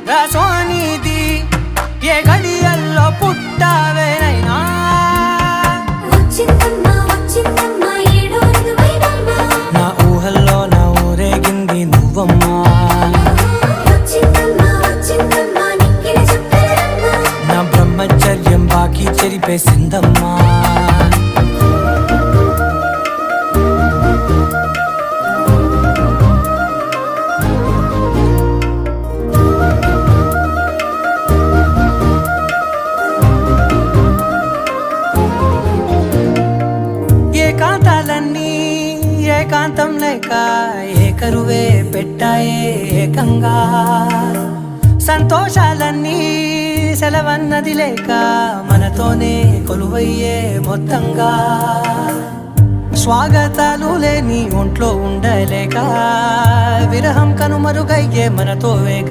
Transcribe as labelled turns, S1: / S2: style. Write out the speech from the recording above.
S1: రసోనిది ఏ గడియల్లో పుట్టావేనైనా నా ఊహల్లో నా ఊరేగింది నువ్వమ్మా నా బ్రహ్మచర్యం బాకీ చెరిపేసిందమ్మా ఏకాంతాలన్నీ ఏకాంతం లేక ఏకరువే పెట్టాయే ఏకంగా సంతోషాలన్నీ సెలవన్నది లేక మనతోనే కొలువయ్యే మొత్తంగా స్వాగతాలు లేని ఒంట్లో ఉండలేక విరహం కనుమరుగయ్యే మనతో వేగ